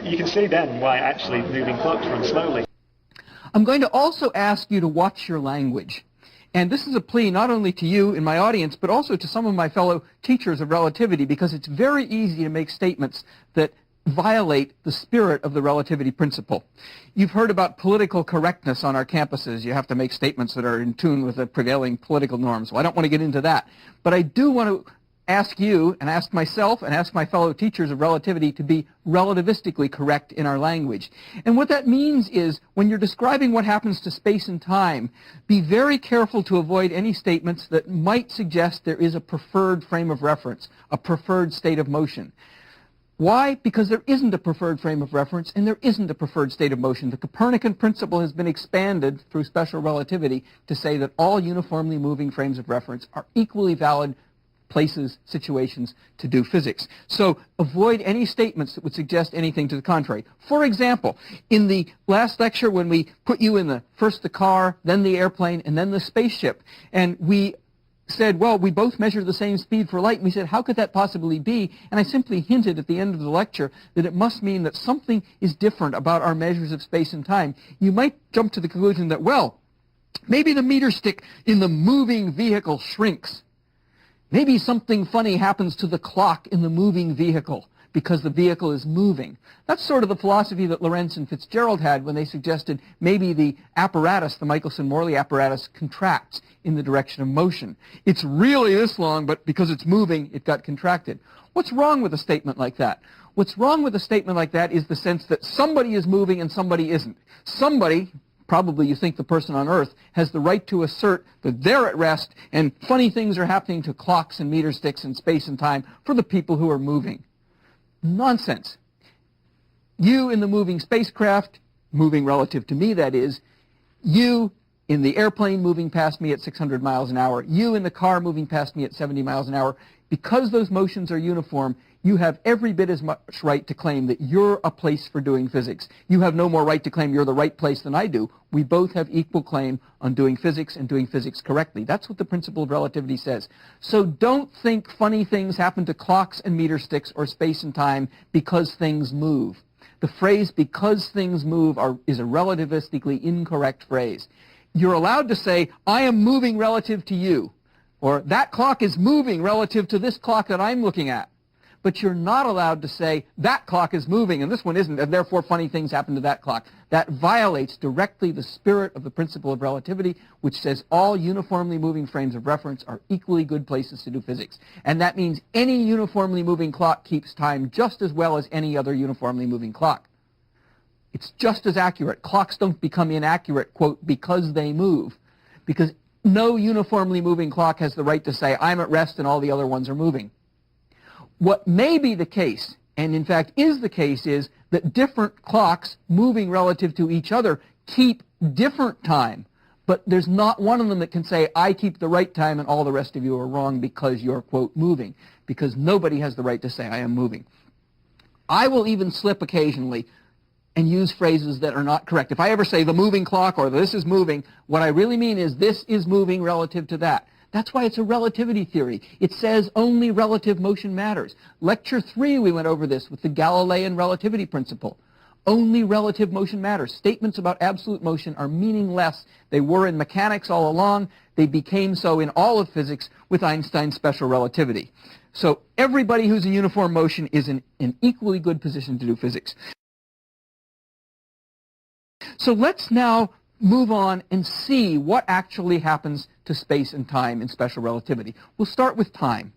you can see then why actually moving clocks run slowly. I'm going to also ask you to watch your language. And this is a plea not only to you in my audience, but also to some of my fellow teachers of relativity, because it's very easy to make statements that violate the spirit of the relativity principle. You've heard about political correctness on our campuses. You have to make statements that are in tune with the prevailing political norms. Well, I don't want to get into that. But I do want to ask you, and ask myself, and ask my fellow teachers of relativity to be relativistically correct in our language. And what that means is, when you're describing what happens to space and time, be very careful to avoid any statements that might suggest there is a preferred frame of reference, a preferred state of motion. Why? Because there isn't a preferred frame of reference, and there isn't a preferred state of motion. The Copernican principle has been expanded through special relativity to say that all uniformly moving frames of reference are equally valid places, situations to do physics. So avoid any statements that would suggest anything to the contrary. For example, in the last lecture when we put you in first the car, then the airplane, and then the spaceship, and we said, well, we both measure the same speed for light, and we said, how could that possibly be? And I simply hinted at the end of the lecture that it must mean that something is different about our measures of space and time. You might jump to the conclusion that, well, maybe the meter stick in the moving vehicle shrinks. Maybe something funny happens to the clock in the moving vehicle because the vehicle is moving. That's sort of the philosophy that Lorentz and Fitzgerald had when they suggested maybe the apparatus, the Michelson-Morley apparatus, contracts in the direction of motion. It's really this long, but because it's moving, it got contracted. What's wrong with a statement like that? What's wrong with a statement like that is the sense that somebody is moving and somebody isn't. Somebody, probably you think the person on Earth, has the right to assert that they're at rest and funny things are happening to clocks and meter sticks and space and time for the people who are moving. Nonsense. You in the moving spacecraft, moving relative to me, that is, you in the airplane moving past me at 600 miles an hour, you in the car moving past me at 70 miles an hour, because those motions are uniform, you have every bit as much right to claim that you're a place for doing physics. You have no more right to claim you're the right place than I do. We both have equal claim on doing physics and doing physics correctly. That's what the principle of relativity says. So don't think funny things happen to clocks and meter sticks or space and time because things move. The phrase "because things move" is a relativistically incorrect phrase. You're allowed to say, I am moving relative to you, or that clock is moving relative to this clock that I'm looking at. But you're not allowed to say, that clock is moving and this one isn't, and therefore funny things happen to that clock. That violates directly the spirit of the principle of relativity, which says all uniformly moving frames of reference are equally good places to do physics. And that means any uniformly moving clock keeps time just as well as any other uniformly moving clock. It's just as accurate. Clocks don't become inaccurate, quote, because they move. Because no uniformly moving clock has the right to say, I'm at rest and all the other ones are moving. What may be the case, and in fact is the case, is that different clocks moving relative to each other keep different time. But there's not one of them that can say, I keep the right time and all the rest of you are wrong because you're, quote, moving. Because nobody has the right to say, I am moving. I will even slip occasionally and use phrases that are not correct. If I ever say the moving clock or this is moving, what I really mean is this is moving relative to that. That's why it's a relativity theory. It says only relative motion matters. Lecture 3, we went over this with the Galilean relativity principle. Only relative motion matters. Statements about absolute motion are meaningless. They were in mechanics all along. They became so in all of physics with Einstein's special relativity. So everybody who's in uniform motion is in an equally good position to do physics. So let's now move on and see what actually happens to space and time in special relativity. We'll start with time.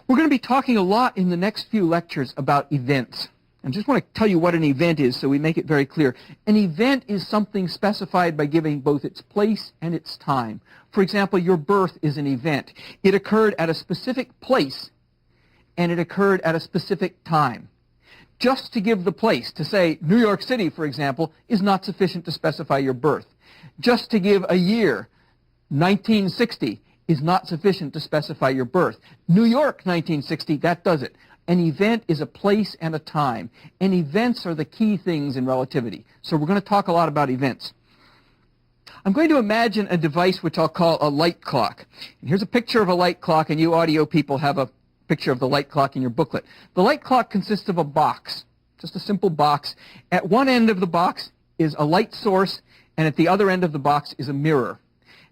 We're going to be talking a lot in the next few lectures about events. I just want to tell you what an event is so we make it very clear. An event is something specified by giving both its place and its time. For example, your birth is an event. It occurred at a specific place and it occurred at a specific time. Just to give the place, to say New York City, for example, is not sufficient to specify your birth. Just to give a year, 1960, is not sufficient to specify your birth. New York, 1960, that does it. An event is a place and a time. And events are the key things in relativity. So we're going to talk a lot about events. I'm going to imagine a device which I'll call a light clock. And here's a picture of a light clock, and you audio people have a picture of the light clock in your booklet. The light clock consists of a box. just a simple box. At one end of the box is a light source, and at the other end of the box is a mirror.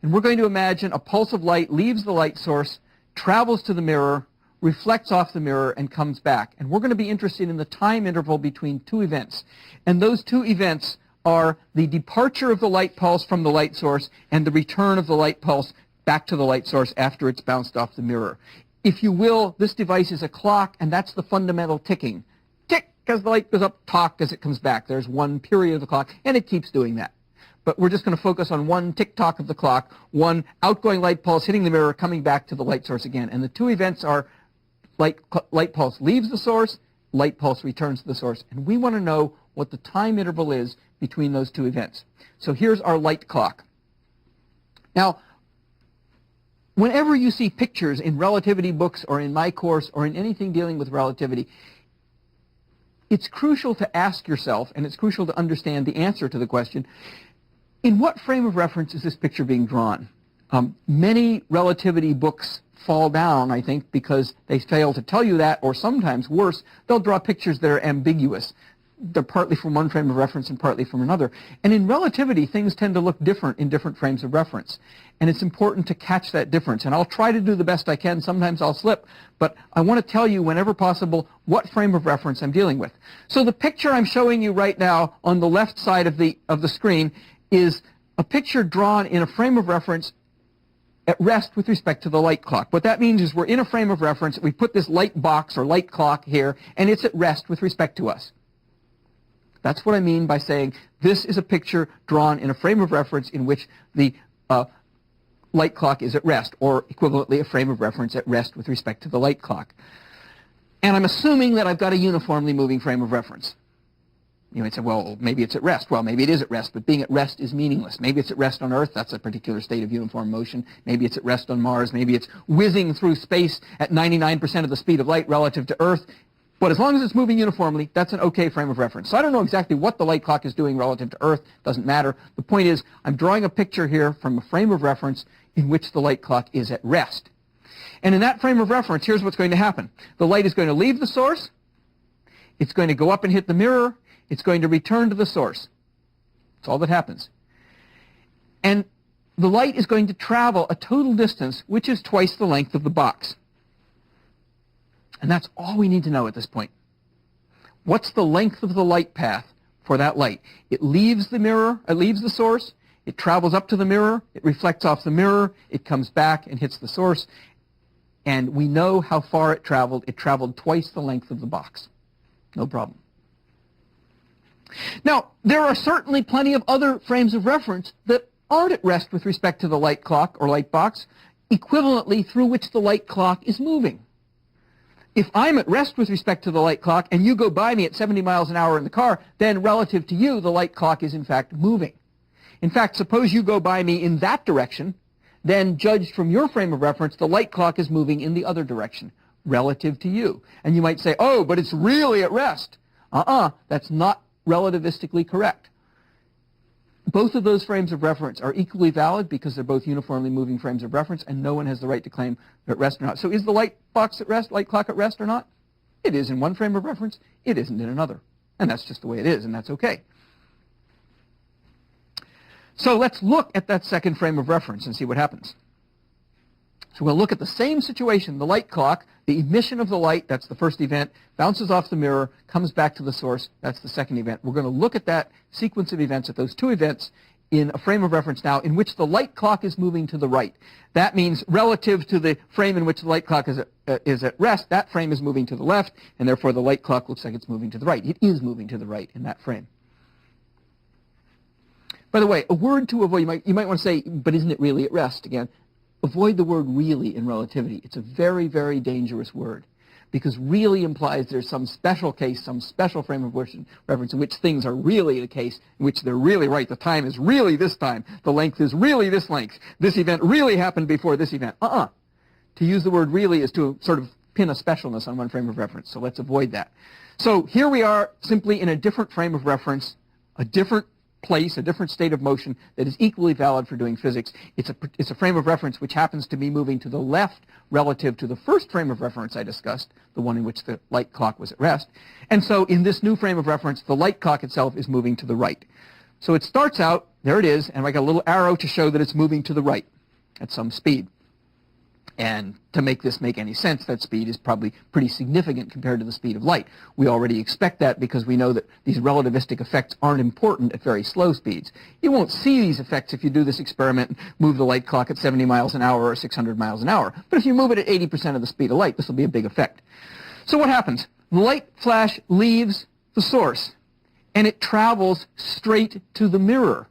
And we're going to imagine a pulse of light leaves the light source, travels to the mirror, reflects off the mirror, and comes back. And we're going to be interested in the time interval between two events. And those two events are the departure of the light pulse from the light source and the return of the light pulse back to the light source after it's bounced off the mirror. If you will, this device is a clock, and that's the fundamental ticking. Tick as the light goes up, tock as it comes back. There's one period of the clock, and it keeps doing that. But we're just going to focus on one tick-tock of the clock, one outgoing light pulse hitting the mirror, coming back to the light source again. And the two events are light pulse leaves the source, light pulse returns to the source. And we want to know what the time interval is between those two events. So here's our light clock. Now, whenever you see pictures in relativity books or in my course or in anything dealing with relativity, it's crucial to ask yourself, and it's crucial to understand the answer to the question, in what frame of reference is this picture being drawn? Many relativity books fall down, I think, because they fail to tell you that, or sometimes worse, they'll draw pictures that are ambiguous. They're partly from one frame of reference and partly from another. And in relativity, things tend to look different in different frames of reference. And it's important to catch that difference. And I'll try to do the best I can. Sometimes I'll slip. But I want to tell you, whenever possible, what frame of reference I'm dealing with. So the picture I'm showing you right now on the left side of the screen is a picture drawn in a frame of reference at rest with respect to the light clock. What that means is we're in a frame of reference. We put this light box or light clock here, and it's at rest with respect to us. That's what I mean by saying this is a picture drawn in a frame of reference in which the light clock is at rest, or equivalently a frame of reference at rest with respect to the light clock. And I'm assuming that I've got a uniformly moving frame of reference. You might say, well, maybe it's at rest. Well, maybe it is at rest, but being at rest is meaningless. Maybe it's at rest on Earth. That's a particular state of uniform motion. Maybe it's at rest on Mars. Maybe it's whizzing through space at 99% of the speed of light relative to Earth. But as long as it's moving uniformly, that's an okay frame of reference. So I don't know exactly what the light clock is doing relative to Earth. Doesn't matter. The point is, I'm drawing a picture here from a frame of reference in which the light clock is at rest. And in that frame of reference, here's what's going to happen. The light is going to leave the source. It's going to go up and hit the mirror. It's going to return to the source. That's all that happens. And the light is going to travel a total distance which is twice the length of the box. And that's all we need to know at this point. What's the length of the light path for that light? It leaves the mirror, it leaves the source, it travels up to the mirror, it reflects off the mirror, it comes back and hits the source, and we know how far it traveled. It traveled twice the length of the box. No problem. Now, there are certainly plenty of other frames of reference that aren't at rest with respect to the light clock or light box, equivalently through which the light clock is moving. If I'm at rest with respect to the light clock and you go by me at 70 miles an hour in the car, then relative to you, the light clock is in fact moving. In fact, suppose you go by me in that direction, then judged from your frame of reference, the light clock is moving in the other direction relative to you. And you might say, oh, but it's really at rest. That's not relativistically correct. Both of those frames of reference are equally valid because they're both uniformly moving frames of reference, and no one has the right to claim they're at rest or not. So is the light box at rest, light clock at rest or not? It is in one frame of reference. It isn't in another. And that's just the way it is, and that's okay. So let's look at that second frame of reference and see what happens. So we'll look at the same situation, the light clock, the emission of the light, that's the first event, bounces off the mirror, comes back to the source, that's the second event. We're going to look at that sequence of events, at those two events, in a frame of reference now in which the light clock is moving to the right. That means relative to the frame in which the light clock is at rest, that frame is moving to the left, and therefore the light clock looks like it's moving to the right. It is moving to the right in that frame. By the way, a word to avoid, you might want to say, but isn't it really at rest again? Avoid the word really in relativity. It's a very, very dangerous word because really implies there's some special case, some special frame of reference in which things are really the case, in which they're really right. The time is really this time. The length is really this length. This event really happened before this event. To use the word really is to sort of pin a specialness on one frame of reference, so let's avoid that. So here we are simply in a different frame of reference, a different place, a different state of motion that is equally valid for doing physics. It's a frame of reference which happens to be moving to the left relative to the first frame of reference I discussed, the one in which the light clock was at rest. And so in this new frame of reference, the light clock itself is moving to the right. So it starts out, there it is, and I got a little arrow to show that it's moving to the right at some speed. And to make this make any sense, that speed is probably pretty significant compared to the speed of light. We already expect that because we know that these relativistic effects aren't important at very slow speeds. You won't see these effects if you do this experiment and move the light clock at 70 miles an hour or 600 miles an hour. But if you move it at 80% of the speed of light, this will be a big effect. So what happens? The light flash leaves the source, and it travels straight to the mirror.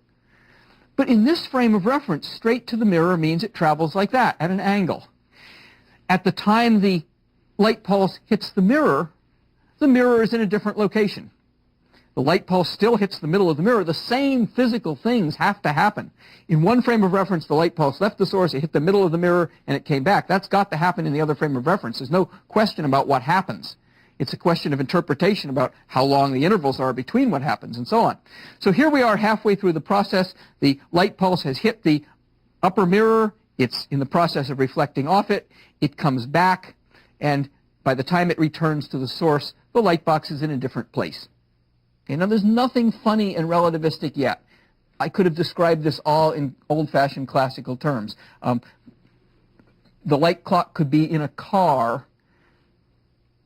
But in this frame of reference, straight to the mirror means it travels like that, at an angle. At the time the light pulse hits the mirror is in a different location. The light pulse still hits the middle of the mirror. The same physical things have to happen. In one frame of reference, the light pulse left the source, it hit the middle of the mirror, and it came back. That's got to happen in the other frame of reference. There's no question about what happens. It's a question of interpretation about how long the intervals are between what happens and so on. So here we are halfway through the process. The light pulse has hit the upper mirror. It's in the process of reflecting off it. It comes back, and by the time it returns to the source, the light box is in a different place. Okay, now, there's nothing funny and relativistic yet. I could have described this all in old-fashioned classical terms. The light clock could be in a car,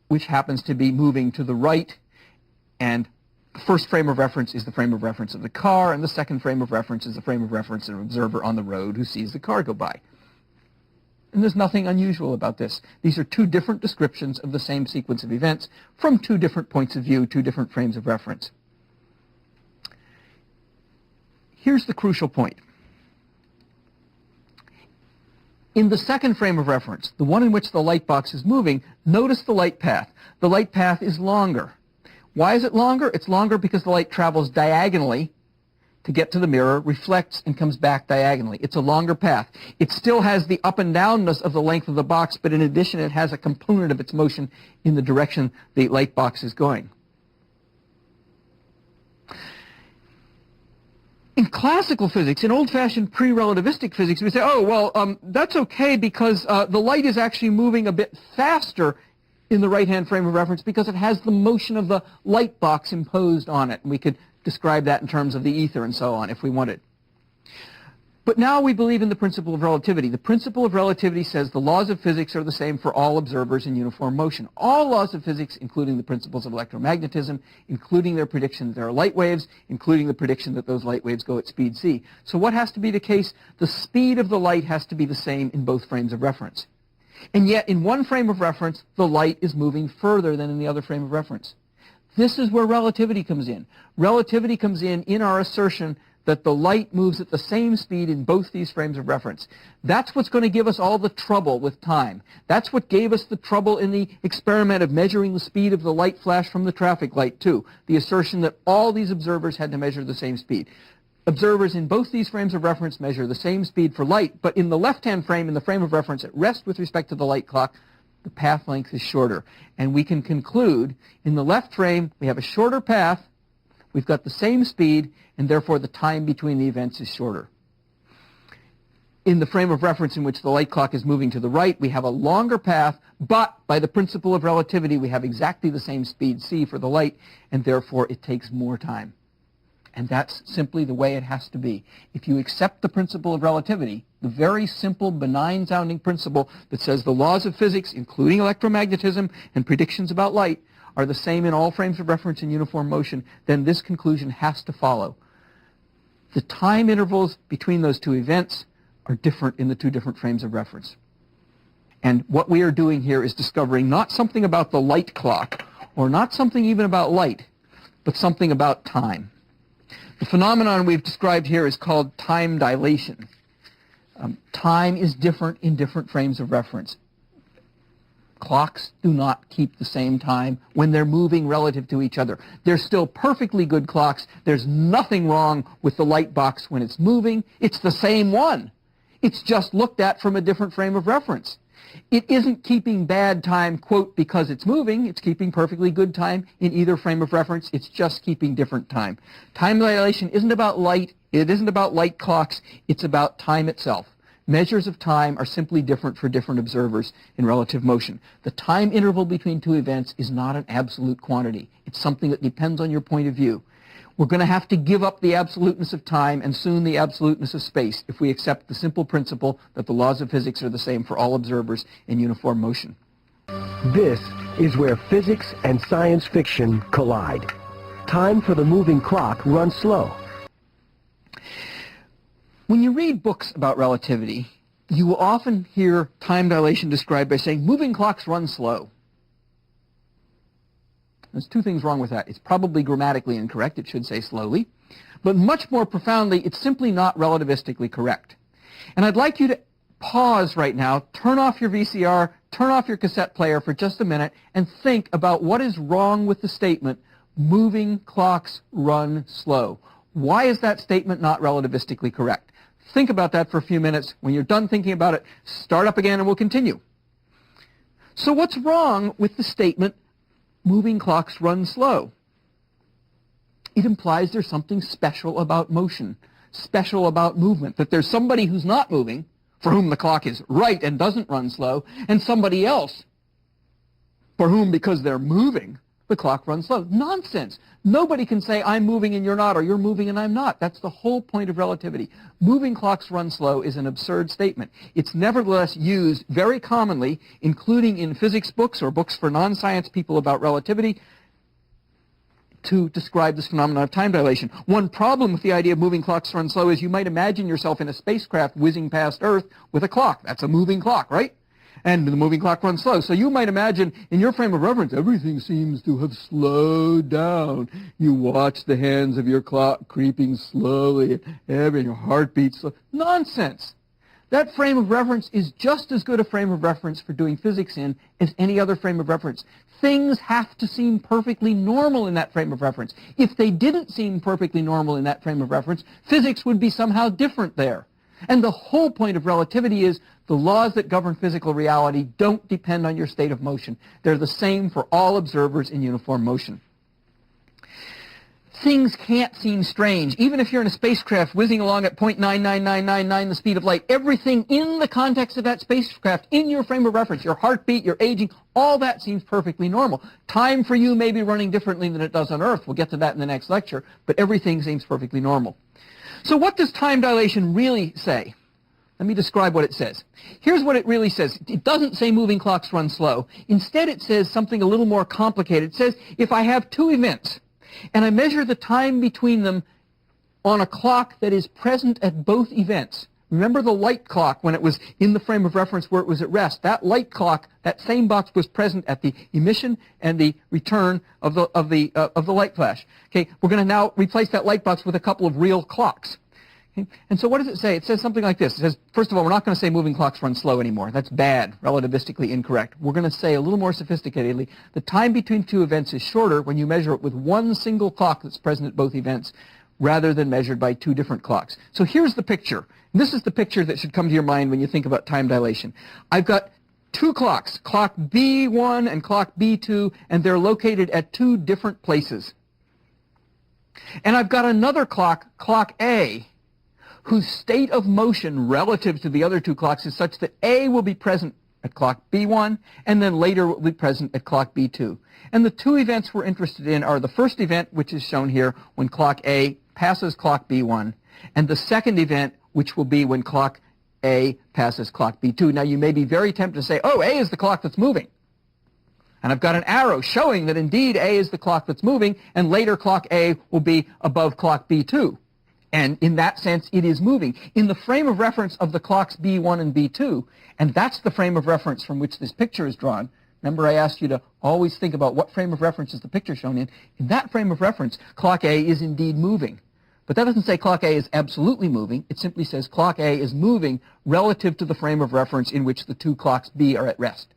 which happens to be moving to the right, and the first frame of reference is the frame of reference of the car, and the second frame of reference is the frame of reference of an observer on the road who sees the car go by. And there's nothing unusual about this. These are two different descriptions of the same sequence of events from two different points of view, two different frames of reference. Here's the crucial point. In the second frame of reference, the one in which the light box is moving, notice the light path. The light path is longer. Why is it longer? It's longer because the light travels diagonally to get to the mirror, reflects, and comes back diagonally. It's a longer path. It still has the up and downness of the length of the box, but in addition, it has a component of its motion in the direction the light box is going. In classical physics, in old-fashioned pre-relativistic physics, we say, oh, well, that's okay because the light is actually moving a bit faster in the right-hand frame of reference because it has the motion of the light box imposed on it. And we could describe that in terms of the ether and so on if we wanted. But now we believe in the principle of relativity. The principle of relativity says the laws of physics are the same for all observers in uniform motion. All laws of physics, including the principles of electromagnetism, including their prediction that there are light waves, including the prediction that those light waves go at speed c. So what has to be the case? The speed of the light has to be the same in both frames of reference. And yet, in one frame of reference, the light is moving further than in the other frame of reference. This is where relativity comes in. Relativity comes in our assertion that the light moves at the same speed in both these frames of reference. That's what's going to give us all the trouble with time. That's what gave us the trouble in the experiment of measuring the speed of the light flash from the traffic light, too. The assertion that all these observers had to measure the same speed. Observers in both these frames of reference measure the same speed for light, but in the left-hand frame, in the frame of reference at rest with respect to the light clock, the path length is shorter. And we can conclude, in the left frame, we have a shorter path, we've got the same speed, and therefore the time between the events is shorter. In the frame of reference in which the light clock is moving to the right, we have a longer path, but by the principle of relativity, we have exactly the same speed c for the light, and therefore it takes more time. And that's simply the way it has to be. If you accept the principle of relativity, the very simple, benign-sounding principle that says the laws of physics, including electromagnetism and predictions about light, are the same in all frames of reference in uniform motion, then this conclusion has to follow. The time intervals between those two events are different in the two different frames of reference. And what we are doing here is discovering not something about the light clock, or not something even about light, but something about time. The phenomenon we've described here is called time dilation. Time is different in different frames of reference. Clocks do not keep the same time when they're moving relative to each other. They're still perfectly good clocks. There's nothing wrong with the light box when it's moving. It's the same one. It's just looked at from a different frame of reference. It isn't keeping bad time, quote, because it's moving. It's keeping perfectly good time in either frame of reference. It's just keeping different time. Time dilation isn't about light. It isn't about light clocks. It's about time itself. Measures of time are simply different for different observers in relative motion. The time interval between two events is not an absolute quantity. It's something that depends on your point of view. We're going to have to give up the absoluteness of time and soon the absoluteness of space if we accept the simple principle that the laws of physics are the same for all observers in uniform motion. This is where physics and science fiction collide. Time for the moving clock runs slow. When you read books about relativity, you will often hear time dilation described by saying, moving clocks run slow. There's two things wrong with that. It's probably grammatically incorrect. It should say slowly. But much more profoundly, it's simply not relativistically correct. And I'd like you to pause right now, turn off your VCR, turn off your cassette player for just a minute, and think about what is wrong with the statement, moving clocks run slow. Why is that statement not relativistically correct? Think about that for a few minutes. When you're done thinking about it, start up again and we'll continue. So what's wrong with the statement, moving clocks run slow? It implies there's something special about motion, special about movement, that there's somebody who's not moving, for whom the clock is right and doesn't run slow, and somebody else for whom, because they're moving, the clock runs slow. Nonsense. Nobody can say, I'm moving and you're not, or you're moving and I'm not. That's the whole point of relativity. Moving clocks run slow is an absurd statement. It's nevertheless used very commonly, including in physics books or books for non-science people about relativity, to describe this phenomenon of time dilation. One problem with the idea of moving clocks run slow is you might imagine yourself in a spacecraft whizzing past Earth with a clock. That's a moving clock, right? And the moving clock runs slow. So you might imagine, in your frame of reference, everything seems to have slowed down. You watch the hands of your clock creeping slowly, and your heart beats slow. Nonsense. That frame of reference is just as good a frame of reference for doing physics in as any other frame of reference. Things have to seem perfectly normal in that frame of reference. If they didn't seem perfectly normal in that frame of reference, physics would be somehow different there. And the whole point of relativity is the laws that govern physical reality don't depend on your state of motion. They're the same for all observers in uniform motion. Things can't seem strange. Even if you're in a spacecraft whizzing along at 0.99999 the speed of light, everything in the context of that spacecraft, in your frame of reference, your heartbeat, your aging, all that seems perfectly normal. Time for you may be running differently than it does on Earth. We'll get to that in the next lecture, but everything seems perfectly normal. So what does time dilation really say? Let me describe what it says. Here's what it really says. It doesn't say moving clocks run slow. Instead, it says something a little more complicated. It says if I have two events, and I measure the time between them on a clock that is present at both events. Remember the light clock when it was in the frame of reference where it was at rest. That light clock, that same box was present at the emission and the return of the light flash. Okay, we're going to now replace that light box with a couple of real clocks. Okay? And so what does it say? It says something like this. It says, first of all, we're not going to say moving clocks run slow anymore. That's bad, relativistically incorrect. We're going to say a little more sophisticatedly, the time between two events is shorter when you measure it with one single clock that's present at both events rather than measured by two different clocks. So here's the picture. And this is the picture that should come to your mind when you think about time dilation. I've got two clocks, clock B1 and clock B2, and they're located at two different places. And I've got another clock, clock A, whose state of motion relative to the other two clocks is such that A will be present at clock B1 and then later will be present at clock B2. And the two events we're interested in are the first event, which is shown here when clock A passes clock B1, and the second event, which will be when clock A passes clock B2. Now you may be very tempted to say, oh, A is the clock that's moving. And I've got an arrow showing that indeed A is the clock that's moving, and later clock A will be above clock B2. And in that sense, it is moving. In the frame of reference of the clocks B1 and B2, and that's the frame of reference from which this picture is drawn. Remember I asked you to always think about what frame of reference is the picture shown in. In that frame of reference, clock A is indeed moving. But that doesn't say clock A is absolutely moving. It simply says clock A is moving relative to the frame of reference in which the two clocks B are at rest.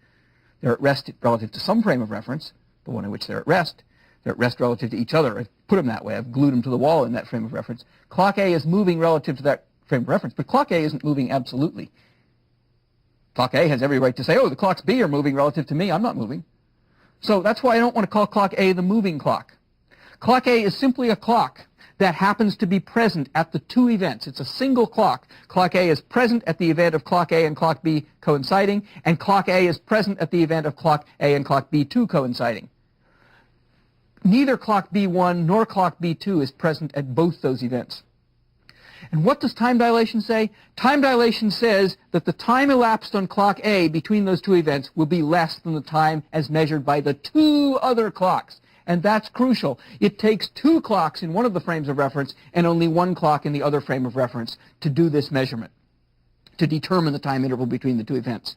They're at rest relative to some frame of reference, the one in which they're at rest. They're at rest relative to each other. I've put them that way. I've glued them to the wall in that frame of reference. Clock A is moving relative to that frame of reference, but clock A isn't moving absolutely. Clock A has every right to say, oh, the clocks B are moving relative to me. I'm not moving. So that's why I don't want to call clock A the moving clock. Clock A is simply a clock that happens to be present at the two events. It's a single clock. Clock A is present at the event of clock A and clock B coinciding, and clock A is present at the event of clock A and clock B2 coinciding. Neither clock B1 nor clock B2 is present at both those events. And what does time dilation say? Time dilation says that the time elapsed on clock A between those two events will be less than the time as measured by the two other clocks. And that's crucial. It takes two clocks in one of the frames of reference and only one clock in the other frame of reference to do this measurement, to determine the time interval between the two events.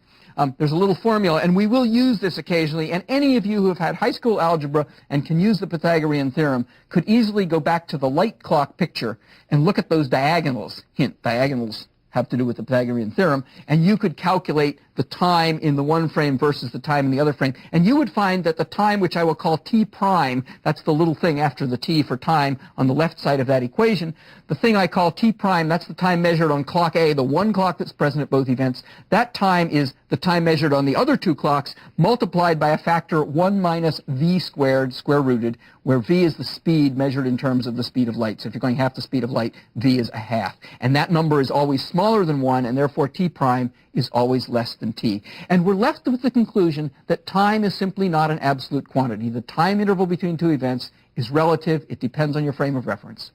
There's a little formula, and we will use this occasionally, and any of you who have had high school algebra and can use the Pythagorean theorem could easily go back to the light clock picture and look at those diagonals. Hint, diagonals have to do with the Pythagorean theorem, and you could calculate the time in the one frame versus the time in the other frame, and you would find that the time, which I will call t prime, that's the little thing after the t for time on the left side of that equation, the thing I call t prime, that's the time measured on clock A, the one clock that's present at both events. That time is the time measured on the other two clocks multiplied by a factor 1 minus v squared, square rooted, where v is the speed measured in terms of the speed of light. So if you're going half the speed of light, v is a half. And that number is always smaller than 1, and therefore t prime is always less than t. And we're left with the conclusion that time is simply not an absolute quantity. The time interval between two events is relative. It depends on your frame of reference.